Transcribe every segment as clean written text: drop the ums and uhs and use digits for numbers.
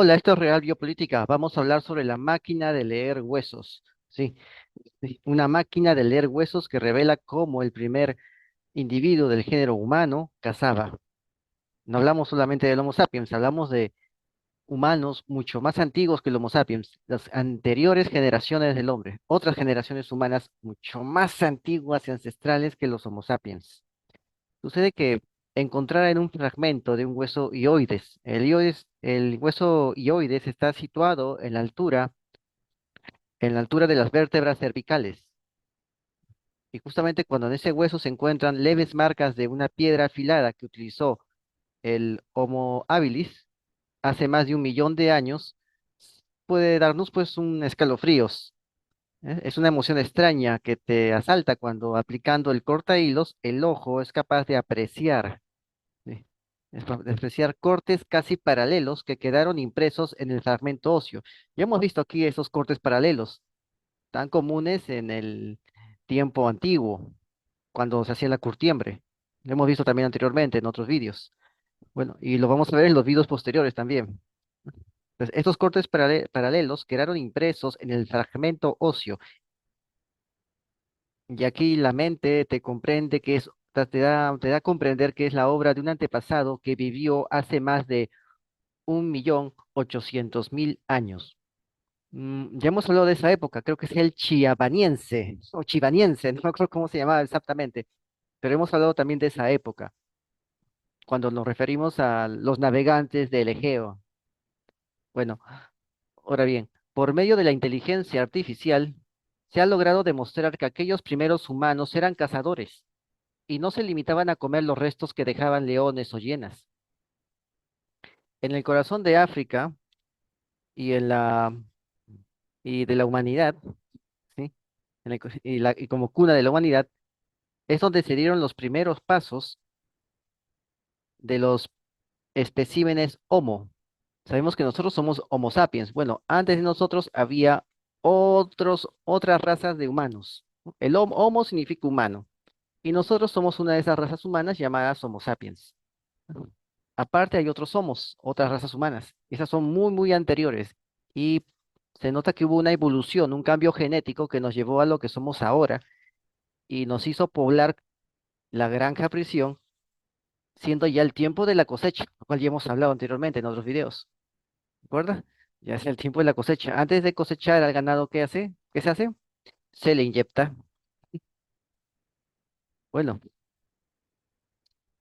Hola, esto es Real Biopolítica. Vamos a hablar sobre la máquina de leer huesos. Sí, sí, una máquina de leer huesos que revela cómo el primer individuo del género humano cazaba. No hablamos solamente del Homo sapiens, hablamos de humanos mucho más antiguos que el Homo sapiens, las anteriores generaciones del hombre, otras generaciones humanas mucho más antiguas y ancestrales que los Homo sapiens. Sucede que encontrar en un fragmento de un hueso hioides, el hueso hioides está situado en la altura de las vértebras cervicales. Y justamente cuando en ese hueso se encuentran leves marcas de una piedra afilada que utilizó el Homo habilis hace más de 1 millón de años, puede darnos pues un escalofríos. Es una emoción extraña que te asalta cuando aplicando el corta hilos, el ojo es capaz de apreciar. Sí. Despreciar cortes casi paralelos que quedaron impresos en el fragmento óseo. Ya hemos visto aquí esos cortes paralelos, tan comunes en el tiempo antiguo, cuando se hacía la curtiembre. Lo hemos visto también anteriormente en otros vídeos. Bueno, y lo vamos a ver en los vídeos posteriores también. Entonces, estos cortes paralelos quedaron impresos en el fragmento óseo, y aquí la mente te comprende que te da a comprender que es la obra de un antepasado que vivió hace más de 1.800.000 años. Ya hemos hablado de esa época, creo que es el chiabaniense, o chivaniense, no creo cómo se llamaba exactamente, pero hemos hablado también de esa época, cuando nos referimos a los navegantes del Egeo. Bueno, ahora bien, por medio de la inteligencia artificial, se ha logrado demostrar que aquellos primeros humanos eran cazadores y no se limitaban a comer los restos que dejaban leones o hienas. En el corazón de África y en la y de la humanidad, ¿sí? Y como cuna de la humanidad, es donde se dieron los primeros pasos de los especímenes Homo. Sabemos que nosotros somos Homo sapiens. Bueno, antes de nosotros había otras razas de humanos, ¿no? El Homo significa humano, y nosotros somos una de esas razas humanas llamadas Homo sapiens. Aparte hay otros Homos, otras razas humanas. Esas son muy, muy anteriores. Y se nota que hubo una evolución, un cambio genético que nos llevó a lo que somos ahora y nos hizo poblar la granja prisión, siendo ya el tiempo de la cosecha, lo cual ya hemos hablado anteriormente en otros videos. ¿Recuerda? Ya es el tiempo de la cosecha. Antes de cosechar al ganado, ¿qué hace? ¿Qué se hace? Se le inyecta. Bueno,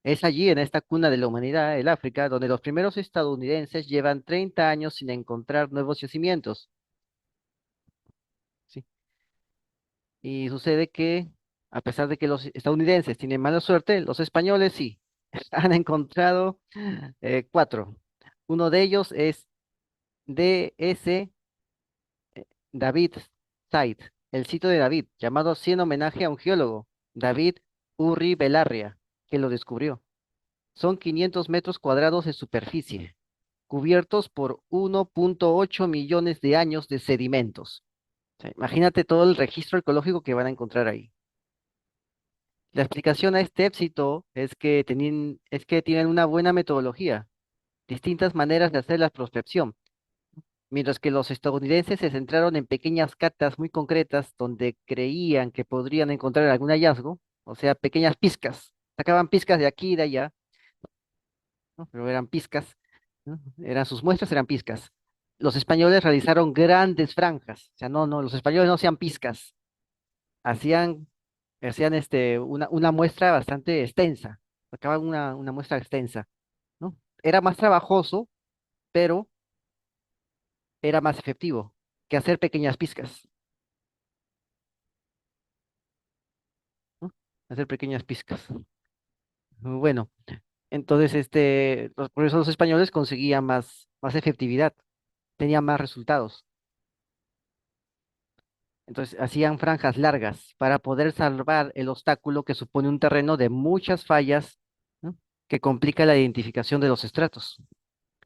es allí, en esta cuna de la humanidad, el África, donde los primeros estadounidenses llevan 30 años sin encontrar nuevos yacimientos. ¿Sí? Y sucede que, a pesar de que los estadounidenses tienen mala suerte, los españoles sí. Han encontrado cuatro. Uno de ellos es D.S. David Site, el sitio de David, llamado así en homenaje a un geólogo, David Urri Belarria, que lo descubrió. Son 500 metros cuadrados de superficie, cubiertos por 1.8 millones de años de sedimentos. O sea, imagínate todo el registro arqueológico que van a encontrar ahí. La explicación a este éxito es que tienen una buena metodología, distintas maneras de hacer la prospección, mientras que los estadounidenses se centraron en pequeñas catas muy concretas donde creían que podrían encontrar algún hallazgo, o sea, pequeñas pizcas. Sacaban pizcas de aquí y de allá, ¿no? Pero eran pizcas, ¿no? Eran sus muestras, eran pizcas. Los españoles realizaron grandes franjas, o sea, no, los españoles no hacían pizcas, hacían, hacían una muestra bastante extensa, sacaban una muestra extensa, ¿no? Era más trabajoso, pero era más efectivo que hacer pequeñas pizcas, ¿no? Hacer pequeñas pizcas. Bueno, entonces por eso los españoles conseguían más efectividad, tenían más resultados. Entonces hacían franjas largas para poder salvar el obstáculo que supone un terreno de muchas fallas, ¿no? Que complica la identificación de los estratos.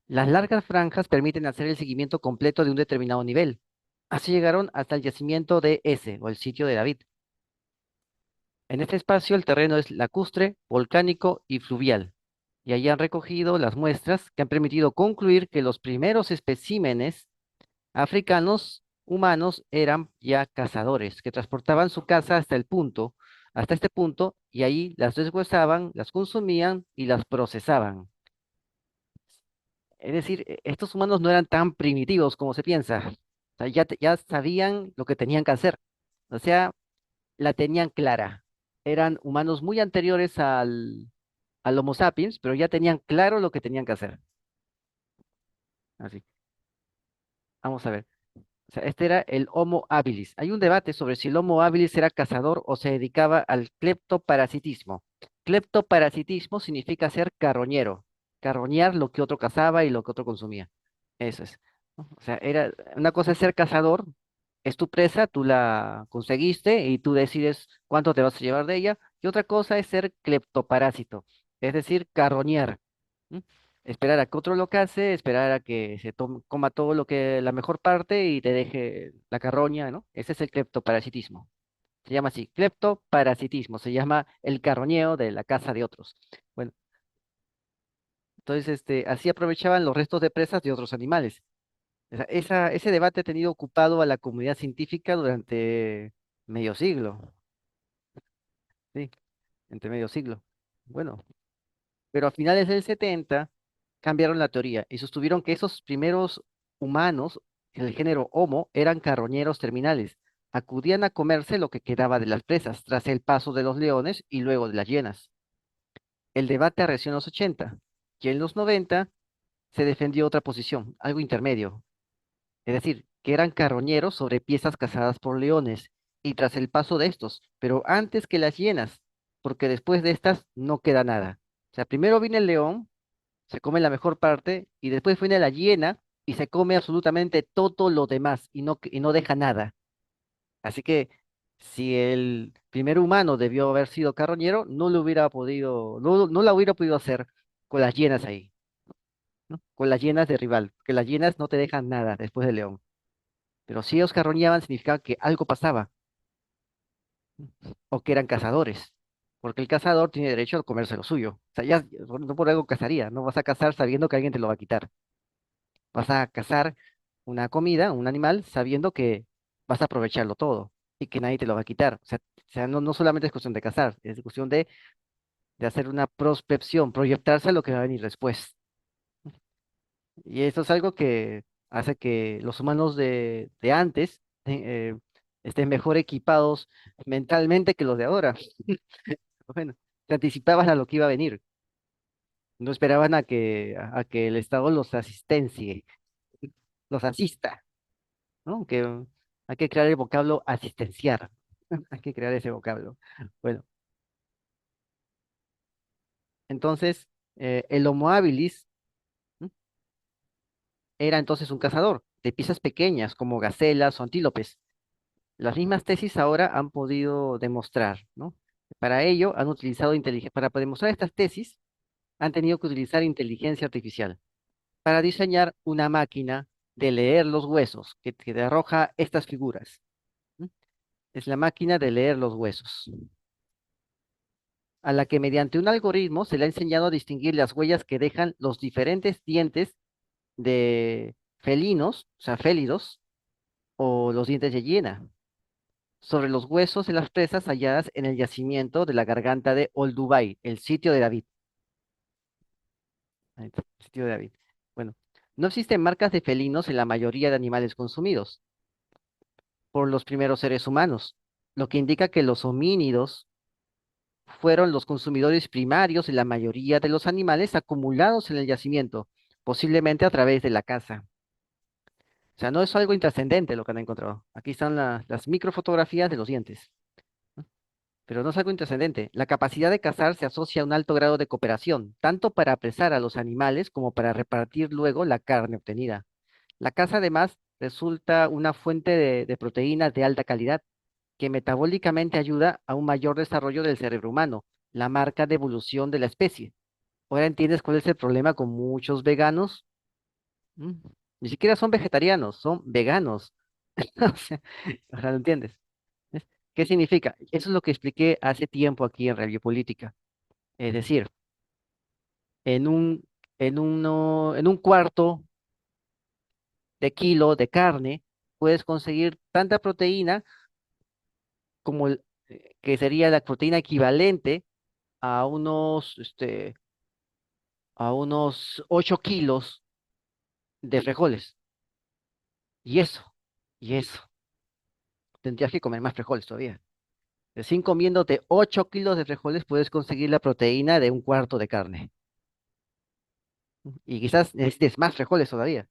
Las largas franjas permiten hacer el seguimiento completo de un determinado nivel. Así llegaron hasta el yacimiento de S, o el sitio de David. En este espacio el terreno es lacustre, volcánico y fluvial. y allí han recogido las muestras que han permitido concluir que los primeros especímenes africanos humanos eran ya cazadores, que transportaban su caza hasta este punto, y ahí las deshuesaban, las consumían y las procesaban. Es decir, estos humanos no eran tan primitivos como se piensa. O sea, ya sabían lo que tenían que hacer. O sea, la tenían clara. Eran humanos muy anteriores al Homo sapiens, pero ya tenían claro lo que tenían que hacer. Así, vamos a ver. O sea, este era el Homo habilis. Hay un debate sobre si el Homo habilis era cazador o se dedicaba al cleptoparasitismo. Cleptoparasitismo significa ser carroñero, carroñar lo que otro cazaba y lo que otro consumía. Eso es, ¿no? O sea, una cosa es ser cazador, es tu presa, tú la conseguiste y tú decides cuánto te vas a llevar de ella. Y otra cosa es ser cleptoparásito, es decir, carroñar. ¿M? Esperar a que otro lo case, esperar a que coma todo la mejor parte y te deje la carroña, ¿no? Ese es el cleptoparasitismo. Se llama así, cleptoparasitismo, se llama el carroñeo de la casa de otros. Bueno, entonces así aprovechaban los restos de presas de otros animales. Ese debate ha tenido ocupado a la comunidad científica durante medio siglo, sí, entre medio siglo. Bueno, pero a finales del 70 cambiaron la teoría y sostuvieron que esos primeros humanos, el género Homo, eran carroñeros terminales. Acudían a comerse lo que quedaba de las presas tras el paso de los leones y luego de las hienas. El debate arreció en los 80 y en los 90 se defendió otra posición, algo intermedio. Es decir, que eran carroñeros sobre piezas cazadas por leones, y tras el paso de estos, pero antes que las hienas, porque después de estas no queda nada. O sea, primero viene el león, se come la mejor parte, y después viene la hiena y se come absolutamente todo lo demás y no deja nada. Así que si el primer humano debió haber sido carroñero, no la hubiera podido hacer con las hienas ahí, ¿no? Con las hienas de rival, que las hienas no te dejan nada después del león. Pero si ellos carroñaban significaba que algo pasaba o que eran cazadores, porque el cazador tiene derecho a comerse lo suyo. O sea, ya no por algo cazaría, no vas a cazar sabiendo que alguien te lo va a quitar. Vas a cazar una comida, un animal, sabiendo que vas a aprovecharlo todo y que nadie te lo va a quitar. O sea, no solamente es cuestión de cazar, es cuestión de hacer una prospección, proyectarse a lo que va a venir después. Y eso es algo que hace que los humanos de antes estén mejor equipados mentalmente que los de ahora. Bueno, se anticipaban a lo que iba a venir. No esperaban a que el Estado los asistencie, los asista, ¿no? Que hay que crear el vocablo asistenciar. Hay que crear ese vocablo. Bueno, entonces, el Homo habilis, ¿m? Era entonces un cazador de piezas pequeñas como gacelas o antílopes. Las mismas tesis ahora han podido demostrar, ¿no? Para ello han utilizado inteligencia, para demostrar estas tesis, han tenido que utilizar inteligencia artificial para diseñar una máquina de leer los huesos que te arroja estas figuras. ¿M? Es la máquina de leer los huesos, a la que mediante un algoritmo se le ha enseñado a distinguir las huellas que dejan los diferentes dientes de felinos, o sea, félidos, o los dientes de hiena, sobre los huesos de las presas halladas en el yacimiento de la garganta de Olduvai, el sitio de David. Ahí está, el sitio de David. Bueno, no existen marcas de felinos en la mayoría de animales consumidos por los primeros seres humanos, lo que indica que los homínidos fueron los consumidores primarios de la mayoría de los animales acumulados en el yacimiento, posiblemente a través de la caza. O sea, no es algo intrascendente lo que han encontrado. Aquí están las microfotografías de los dientes. Pero no es algo intrascendente. La capacidad de cazar se asocia a un alto grado de cooperación, tanto para apresar a los animales como para repartir luego la carne obtenida. La caza además resulta una fuente de proteínas de alta calidad que metabólicamente ayuda a un mayor desarrollo del cerebro humano, la marca de evolución de la especie. Ahora entiendes cuál es el problema con muchos veganos. ¿Mm? Ni siquiera son vegetarianos, son veganos. O sea, ahora lo entiendes. ¿Ves? ¿Qué significa? Eso es lo que expliqué hace tiempo aquí en Radio Política. Es decir, En en un cuarto de kilo de carne, puedes conseguir tanta proteína como que sería la proteína equivalente a a unos 8 kilos de frijoles. Y eso, y eso. Tendrías que comer más frijoles todavía. Recién comiéndote 8 kilos de frijoles puedes conseguir la proteína de un cuarto de carne. Y quizás necesites más frijoles todavía.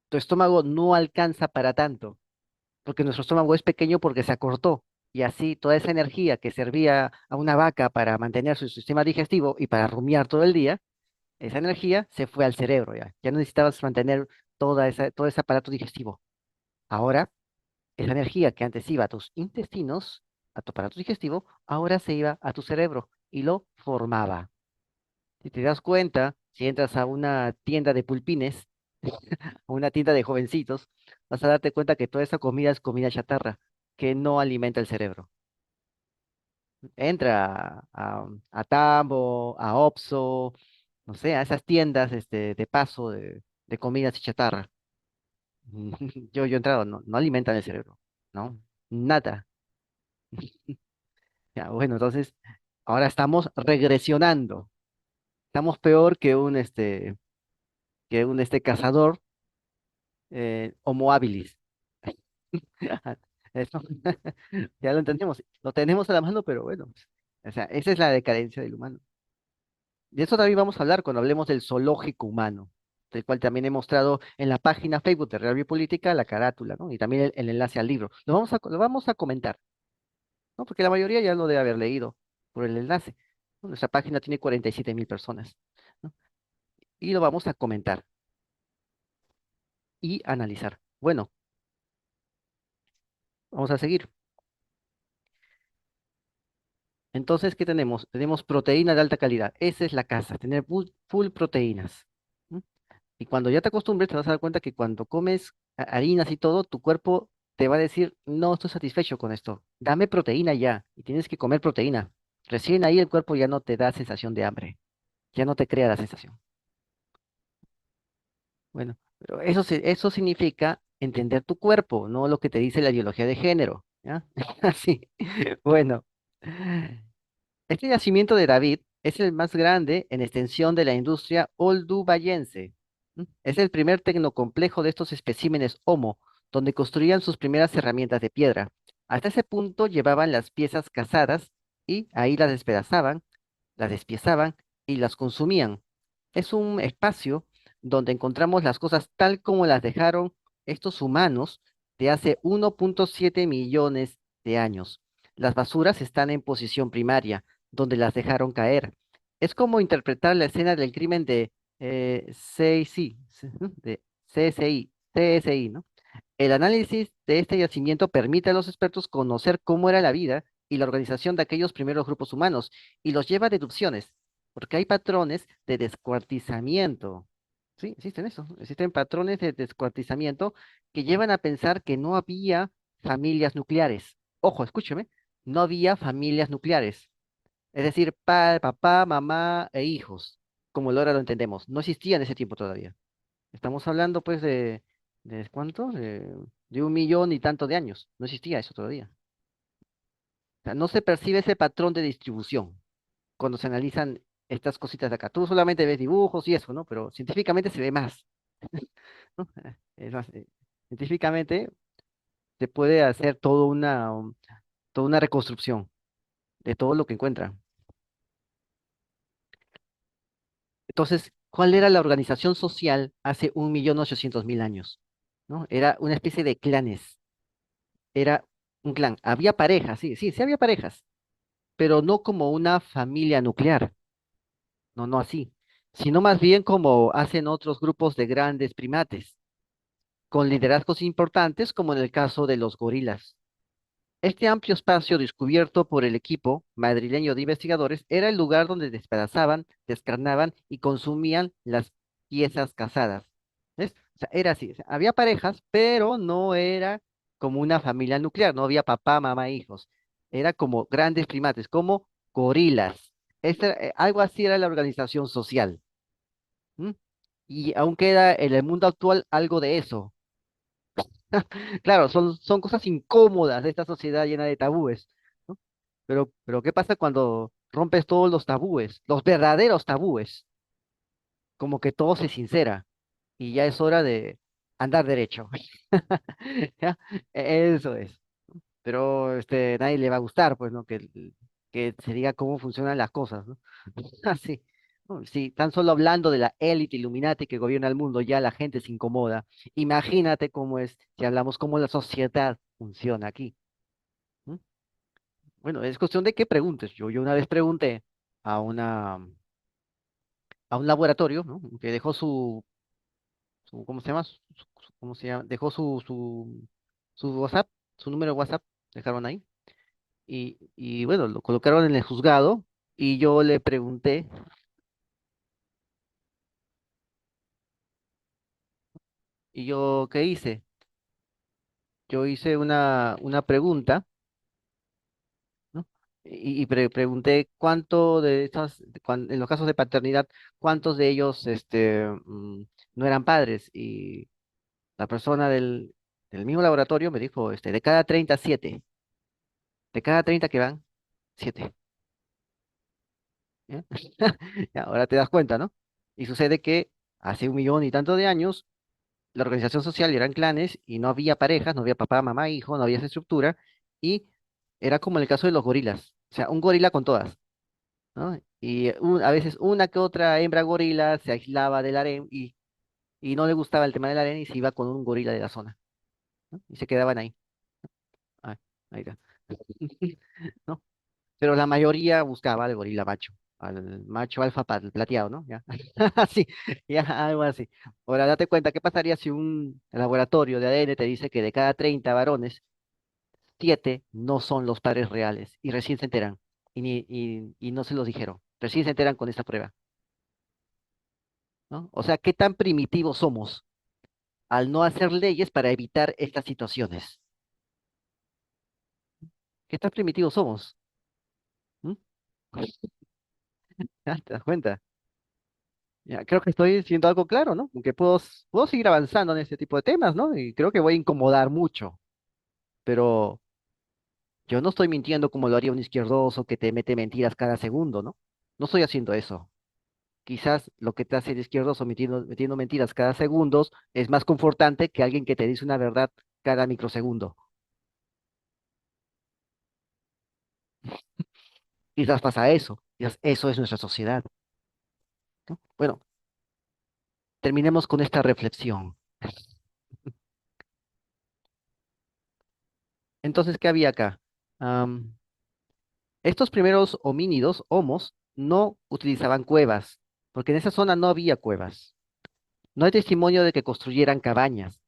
Tu estómago no alcanza para tanto, porque nuestro estómago es pequeño porque se acortó. Y así toda esa energía que servía a una vaca para mantener su sistema digestivo y para rumiar todo el día, esa energía se fue al cerebro ya. Ya no necesitabas mantener todo ese aparato digestivo. Ahora, esa energía que antes iba a tus intestinos, a tu aparato digestivo, ahora se iba a tu cerebro y lo formaba. Si te das cuenta, si entras a una tienda de pulpines, a una tienda de jovencitos, vas a darte cuenta que toda esa comida es comida chatarra, que no alimenta el cerebro. Entra a Tambo, a Oxxo, no sé, a esas tiendas de paso de comidas y chatarra. Yo he entrado, no alimentan el cerebro, ¿no? Nada. Ya, bueno, entonces, ahora estamos regresionando. Estamos peor que que un cazador Homo habilis. Eso, ya lo entendemos. Lo tenemos a la mano, pero bueno, o sea, esa es la decadencia del humano. De eso también vamos a hablar cuando hablemos del zoológico humano, del cual también he mostrado en la página Facebook de Real Biopolítica la carátula, ¿no? Y también el enlace al libro. Lo vamos a comentar, ¿no? Porque la mayoría ya lo debe haber leído por el enlace, ¿no? Nuestra página tiene 47.000 personas, ¿no? Y lo vamos a comentar y analizar. Bueno, vamos a seguir. Entonces, ¿qué tenemos? Tenemos proteína de alta calidad. Esa es la casa, tener full proteínas. ¿M? Y cuando ya te acostumbres, te vas a dar cuenta que cuando comes harinas y todo, tu cuerpo te va a decir, no estoy satisfecho con esto, dame proteína ya. Y tienes que comer proteína. Recién ahí el cuerpo ya no te da sensación de hambre, ya no te crea la sensación. Bueno, pero eso significa entender tu cuerpo, no lo que te dice la biología de género. ¿Ya? Así. Bueno. Este yacimiento de David es el más grande en extensión de la industria oldubayense. Es el primer tecnocomplejo de estos especímenes Homo, donde construían sus primeras herramientas de piedra. Hasta ese punto llevaban las piezas cazadas y ahí las despedazaban, las despiezaban y las consumían. Es un espacio donde encontramos las cosas tal como las dejaron estos humanos de hace 1,7 millones de años. Las basuras están en posición primaria donde las dejaron caer. Es como interpretar la escena del crimen de CSI, de CSI, ¿no? El análisis de este yacimiento permite a los expertos conocer cómo era la vida y la organización de aquellos primeros grupos humanos y los lleva a deducciones, porque hay patrones de descuartizamiento. Sí, existen eso, existen patrones de descuartizamiento que llevan a pensar que no había familias nucleares. Ojo, escúcheme, no había familias nucleares. Es decir, papá, mamá e hijos, como ahora lo entendemos. No existía en ese tiempo todavía. Estamos hablando pues ¿de cuánto? De 1 millón y tanto de años. No existía eso todavía. O sea, no se percibe ese patrón de distribución cuando se analizan estas cositas de acá. Tú solamente ves dibujos y eso, ¿no? Pero científicamente se ve más, ¿no? Es más, científicamente se puede hacer toda una reconstrucción de todo lo que encuentran. Entonces, ¿cuál era la organización social hace 1.800.000 años? ¿No? Era una especie de clanes, era un clan. Había parejas, sí, sí, sí había parejas, pero no como una familia nuclear, no así, sino más bien como hacen otros grupos de grandes primates, con liderazgos importantes como en el caso de los gorilas. Este amplio espacio descubierto por el equipo madrileño de investigadores era el lugar donde despedazaban, descarnaban y consumían las piezas cazadas. ¿Ves? O sea, era así. O sea, había parejas, pero no era como una familia nuclear. No había papá, mamá, hijos. Era como grandes primates, como gorilas. algo así era la organización social. ¿M? Y aún queda en el mundo actual algo de eso. Claro, son cosas incómodas de esta sociedad llena de tabúes, ¿no? Pero ¿qué pasa cuando rompes todos los tabúes, los verdaderos tabúes? Como que todo se sincera y ya es hora de andar derecho. ¿Ya? Eso es. Pero nadie le va a gustar, pues, ¿no? Que se diga cómo funcionan las cosas, ¿no? Así. ¿No? Si tan solo hablando de la élite Illuminati que gobierna el mundo, ya la gente se incomoda. Imagínate cómo es si hablamos cómo la sociedad funciona aquí. ¿M? Bueno, es cuestión de que preguntes. Yo una vez pregunté a a un laboratorio, ¿no? Que dejó ¿cómo se llama? ¿Cómo se llama? Dejó su WhatsApp, su número de WhatsApp, dejaron ahí. Y bueno, lo colocaron en el juzgado y yo le pregunté, ¿y yo qué hice? Yo hice una pregunta, ¿no? Y pregunté cuánto de en los casos de paternidad, cuántos de ellos no eran padres. Y la persona del mismo laboratorio me dijo, de cada 30 7. De cada 30 que van, 7. ¿Ya? Ya, ahora te das cuenta, ¿no? Y sucede que hace un millón y tanto de años, la organización social eran clanes y no había parejas, no había papá, mamá, hijo, no había esa estructura. Y era como en el caso de los gorilas, o sea, un gorila con todas, ¿no? Y a veces una que otra hembra gorila se aislaba del harén y no le gustaba el tema del harén y se iba con un gorila de la zona, ¿no? Y se quedaban ahí. Ah, ahí está. ¿No? Pero la mayoría buscaba al gorila macho, al macho alfa plateado, ¿no? Ya. Así, ya, algo así. Ahora, date cuenta, ¿qué pasaría si un laboratorio de ADN te dice que de cada 30 varones, 7 no son los padres reales y recién se enteran y no se los dijeron, recién se enteran con esta prueba, ¿no? O sea, ¿qué tan primitivos somos al no hacer leyes para evitar estas situaciones? ¿Qué tan primitivos somos? ¿Mm? ¿Ya te das cuenta? Ya, creo que estoy siendo algo claro, ¿no? Aunque puedo seguir avanzando en este tipo de temas, ¿no? Y creo que voy a incomodar mucho, pero yo no estoy mintiendo como lo haría un izquierdoso que te mete mentiras cada segundo, ¿no? No estoy haciendo eso. Quizás lo que te hace el izquierdoso metiendo mentiras cada segundo es más confortante que alguien que te dice una verdad cada microsegundo. Quizás pasa eso. Quizás eso es nuestra sociedad, ¿no? Bueno, terminemos con esta reflexión. Entonces, ¿qué había acá? Estos primeros homínidos, homos, no utilizaban cuevas, porque en esa zona no había cuevas. No hay testimonio de que construyeran cabañas.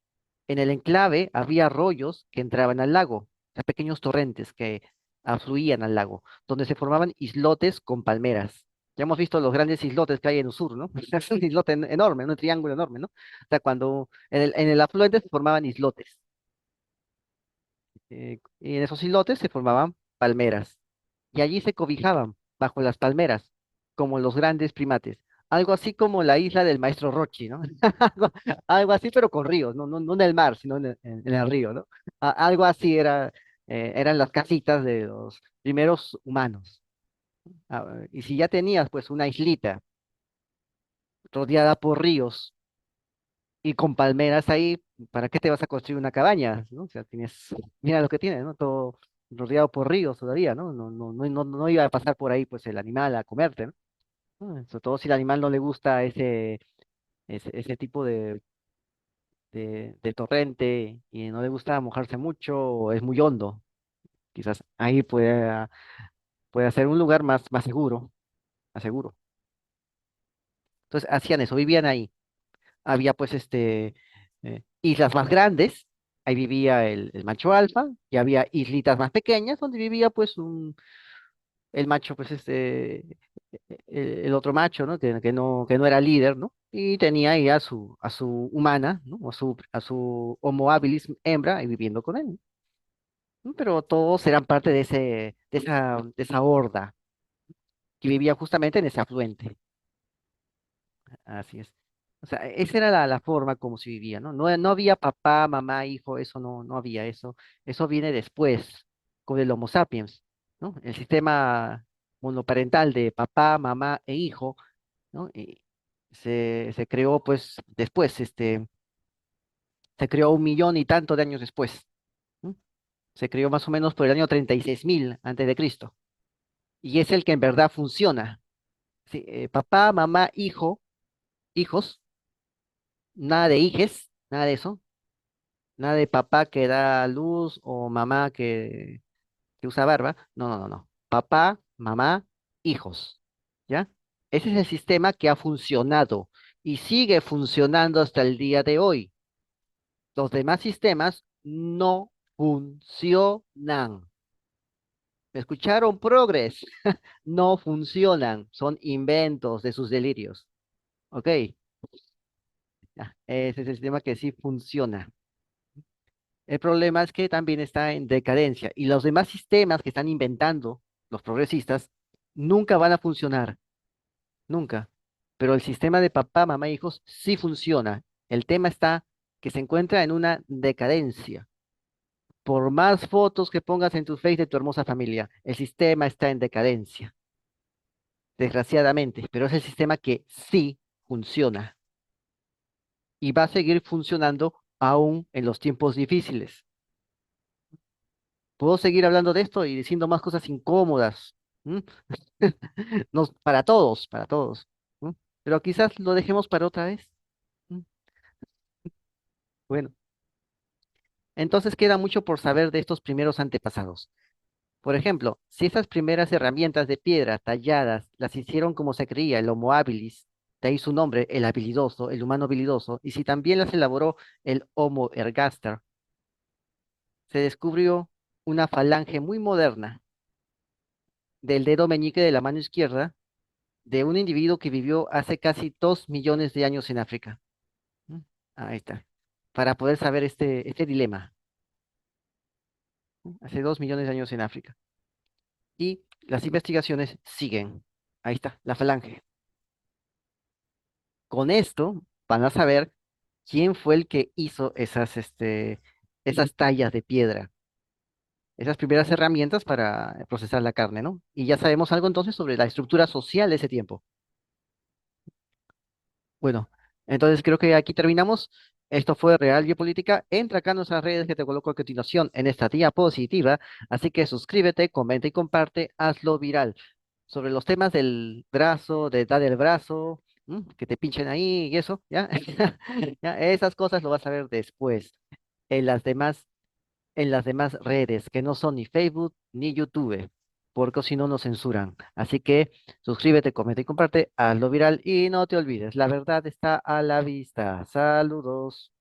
En el enclave había arroyos que entraban al lago, o sea, pequeños torrentes que afluían al lago, donde se formaban islotes con palmeras. Ya hemos visto los grandes islotes que hay en el sur, ¿no? Es un islote enorme, ¿no? Un triángulo enorme, ¿no? O sea, cuando en el afluente se formaban islotes, y en esos islotes se formaban palmeras. Y allí se cobijaban bajo las palmeras, como los grandes primates. Algo así como la isla del maestro Rochi, ¿no? Algo, algo así, pero con ríos, no en el mar, sino en el río, ¿no? Algo así eran las casitas de los primeros humanos. Y si ya tenías pues una islita rodeada por ríos y con palmeras ahí, ¿para qué te vas a construir una cabaña? ¿No? O sea, mira lo que tienes, ¿no? Todo rodeado por ríos todavía, ¿no? No iba a pasar por ahí pues el animal a comerte, ¿no? Sobre todo si al animal no le gusta ese tipo de torrente y no le gusta mojarse mucho o es muy hondo, quizás ahí puede ser un lugar más seguro, más seguro. Entonces hacían eso, vivían ahí. Había pues islas más grandes, ahí vivía el macho alfa, y había islitas más pequeñas donde vivía pues el macho, pues el otro macho, ¿no? Que no era líder, ¿no? Y tenía ahí a su humana, ¿no? A su Homo habilis hembra ahí viviendo con él, ¿no? Pero todos eran parte de esa horda. que vivía justamente en ese afluente. Así es. O sea, esa era la forma como se vivía, ¿no? No, no había papá, mamá, hijo, eso no había eso. Eso viene después, con el Homo sapiens, ¿no? El sistema monoparental de papá, mamá e hijo, ¿no? Y se creó, pues, después, se creó un millón y tanto de años después, ¿no? Se creó más o menos por el año 36.000 antes de Cristo. Y es el que en verdad funciona. ¿Sí? Papá, mamá, hijo, hijos, nada de hijes, nada de eso. Nada de papá que da luz o mamá que usa barba. No, no, no, no. Papá, mamá, hijos. ¿Ya? Ese es el sistema que ha funcionado y sigue funcionando hasta el día de hoy. Los demás sistemas no funcionan. ¿Me escucharon? Progress. No funcionan. Son inventos de sus delirios. ¿Ok? Ya, ese es el sistema que sí funciona. El problema es que también está en decadencia y los demás sistemas que están inventando los progresistas nunca van a funcionar, nunca. Pero el sistema de papá, mamá, hijos sí funciona. El tema está que se encuentra en una decadencia. Por más fotos que pongas en tu Face de tu hermosa familia, el sistema está en decadencia, desgraciadamente, pero es el sistema que sí funciona y va a seguir funcionando aún en los tiempos difíciles. Puedo seguir hablando de esto y diciendo más cosas incómodas. ¿M? No, para todos, para todos. ¿M? Pero quizás lo dejemos para otra vez. ¿M? Bueno, entonces queda mucho por saber de estos primeros antepasados. Por ejemplo, si esas primeras herramientas de piedra talladas las hicieron como se creía el Homo habilis, de ahí su nombre, el habilidoso, el humano habilidoso, y si también las elaboró el Homo ergaster, se descubrió una falange muy moderna del dedo meñique de la mano izquierda de un individuo que vivió hace casi 2 millones de años en África. ¿Mm? Ahí está. Para poder saber este dilema. ¿No? Hace 2 millones de años en África. Y las investigaciones siguen. Ahí está, la falange. Con esto van a saber quién fue el que hizo esas tallas de piedra, esas primeras herramientas para procesar la carne, ¿no? Y ya sabemos algo entonces sobre la estructura social de ese tiempo. Bueno, entonces creo que aquí terminamos. Esto fue Real Biopolítica. Entra acá en nuestras redes que te coloco a continuación en esta diapositiva. Así que suscríbete, comenta y comparte, hazlo viral. Sobre los temas del brazo, de dar el brazo, que te pinchen ahí y eso, ¿ya? Ya, esas cosas lo vas a ver después en las demás redes que no son ni Facebook ni YouTube, porque si no nos censuran. Así que suscríbete, comenta y comparte, hazlo viral y no te olvides, la verdad está a la vista. Saludos.